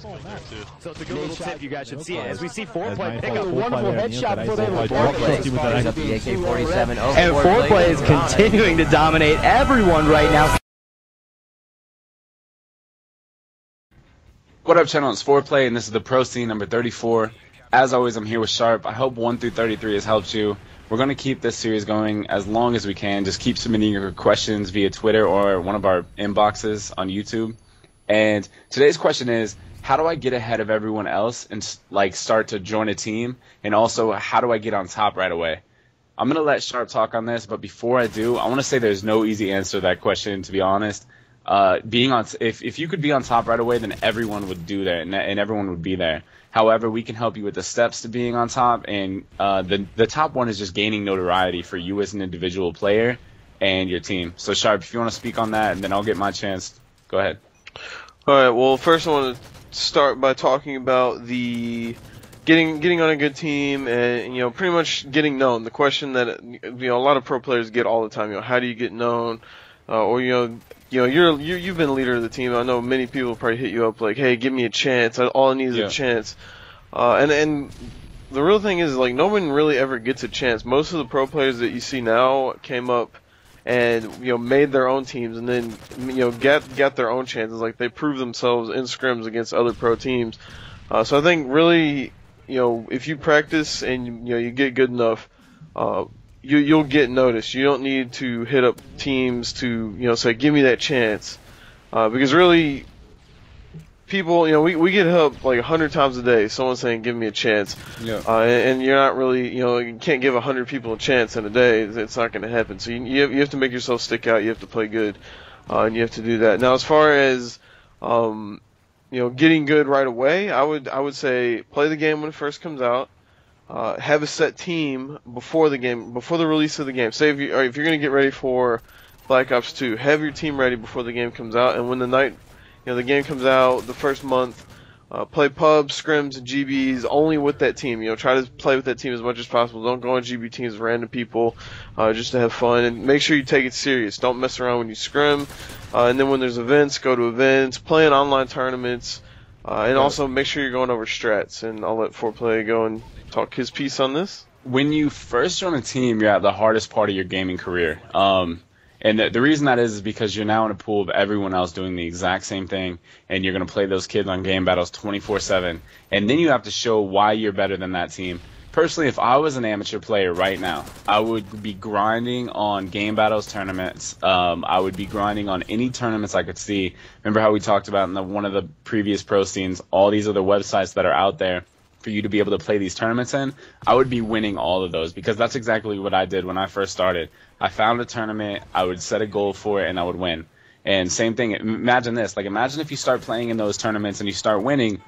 So it's a good little tip you guys should see. As we see FoRePLayy pick up a wonderful headshot before they have FoRePLayy. And FoRePLayy is continuing to dominate everyone right now. What up, channel? It's FoRePLayy, and this is the Pro Scene number 34. As always, I'm here with Sharp. I hope 1 through 33 has helped you. We're going to keep this series going as long as we can. Just keep submitting your questions via Twitter or one of our inboxes on YouTube. And today's question is, how do I get ahead of everyone else and start to join a team? And also, how do I get on top right away? I'm going to let Sharp talk on this, but before I do, I want to say there's no easy answer to that question, to be honest. If you could be on top right away, then everyone would do that, and everyone would be there. However, we can help you with the steps to being on top, and the top one is just gaining notoriety for you as an individual player and your team. So, Sharp, if you want to speak on that, and then I'll get my chance. Go ahead. All right. Well, first I want to start by talking about the getting on a good team and pretty much getting known. The question that a lot of pro players get all the time. How do you get known? Or you've been leader of the team. I know many people probably hit you up like, hey, give me a chance. All I need is a chance. And the real thing is, like, no one really ever gets a chance. Most of the pro players that you see now came up and made their own teams and then got their own chances. Like, they proved themselves in scrims against other pro teams. So I think really, if you practice and you get good enough, you'll get noticed. You don't need to hit up teams to say, give me that chance, because really, people, we get hit up like 100 times a day. Someone saying, give me a chance, and you're not really, you can't give 100 people a chance in a day. It's not going to happen. So you have to make yourself stick out. You have to play good, and you have to do that. Now, as far as getting good right away, I would say play the game when it first comes out. Have a set team before the game, before the release of the game. Say if you're going to get ready for Black Ops 2, have your team ready before the game comes out. And when the game comes out, the first month, play pubs, scrims, and GBs only with that team. Try to play with that team as much as possible. Don't go on GB teams with random people just to have fun. And make sure you take it serious. Don't mess around when you scrim. And then when there's events, go to events. Play in online tournaments. And also make sure you're going over strats. And I'll let FoRePLayy go and talk his piece on this. When you first join a team, you're at the hardest part of your gaming career. And the reason that is because you're now in a pool of everyone else doing the exact same thing, and you're going to play those kids on game battles 24/7. And then you have to show why you're better than that team. Personally, if I was an amateur player right now, I would be grinding on game battles tournaments. I would be grinding on any tournaments I could see. Remember how we talked about in one of the previous pro scenes, all these other websites that are out there for you to be able to play these tournaments in? I would be winning all of those, because that's exactly what I did when I first started. I found a tournament, I would set a goal for it, and I would win. And same thing, imagine this. Like, imagine if you start playing in those tournaments and you start winning,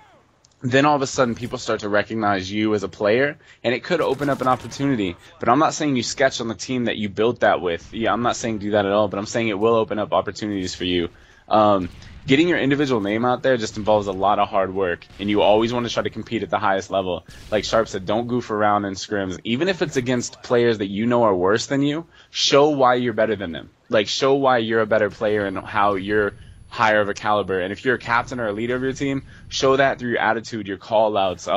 then all of a sudden people start to recognize you as a player, and it could open up an opportunity. But I'm not saying you sketch on the team that you built that with. Yeah, I'm not saying do that at all, but I'm saying it will open up opportunities for you. Getting your individual name out there just involves a lot of hard work, and you always want to try to compete at the highest level. Like Sharp said, don't goof around in scrims. Even if it's against players that you know are worse than you, show why you're better than them. Like, show why you're a better player and how you're higher of a caliber. And if you're a captain or a leader of your team, show that through your attitude, your call-outs.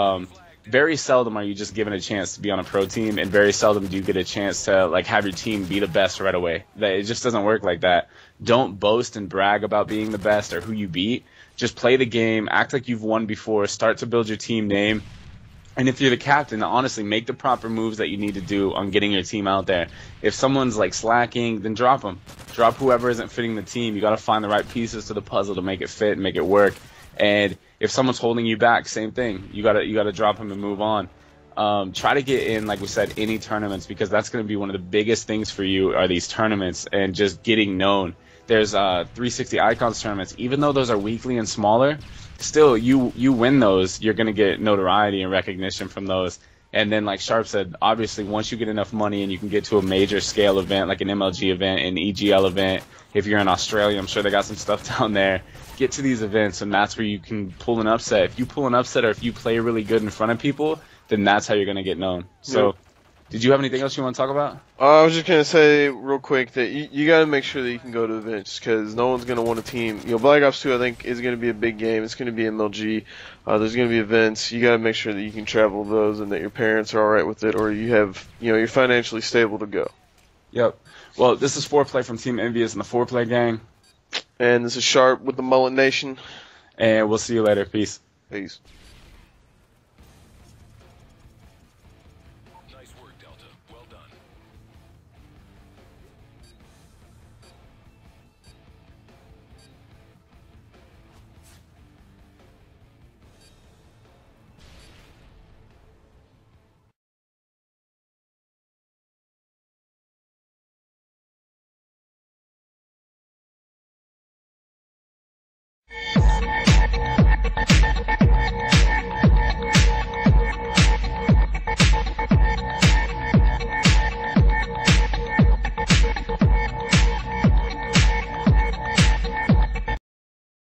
Very seldom are you just given a chance to be on a pro team, and very seldom do you get a chance to have your team be the best right away. It just doesn't work like that. Don't boast and brag about being the best or who you beat. Just play the game, act like you've won before, start to build your team name. And if you're the captain, honestly, make the proper moves that you need to do on getting your team out there. If someone's slacking, then drop them. Drop whoever isn't fitting the team. You got to find the right pieces to the puzzle to make it fit and make it work. And if someone's holding you back, same thing. You gotta drop them and move on. Try to get in, like we said, any tournaments, because that's going to be one of the biggest things for you are these tournaments and just getting known. There's 360 Icons tournaments. Even though those are weekly and smaller, still you win those, you're going to get notoriety and recognition from those. And then, like Sharp said, obviously once you get enough money and you can get to a major scale event like an MLG event, an EGL event, if you're in Australia, I'm sure they got some stuff down there. Get to these events, and that's where you can pull an upset. If you pull an upset or if you play really good in front of people, then that's how you're going to get known. So Did you have anything else you want to talk about? I was just gonna say real quick that you got to make sure that you can go to events because no one's gonna want a team. Black Ops 2 I think is gonna be a big game. It's gonna be MLG. There's gonna be events. You got to make sure that you can travel to those and that your parents are all right with it, or you have you're financially stable to go. Yep. Well, this is FoRePLayy from Team Envious and the FoRePLayy gang. And this is Sharp with the Mullet Nation. And we'll see you later. Peace. Peace.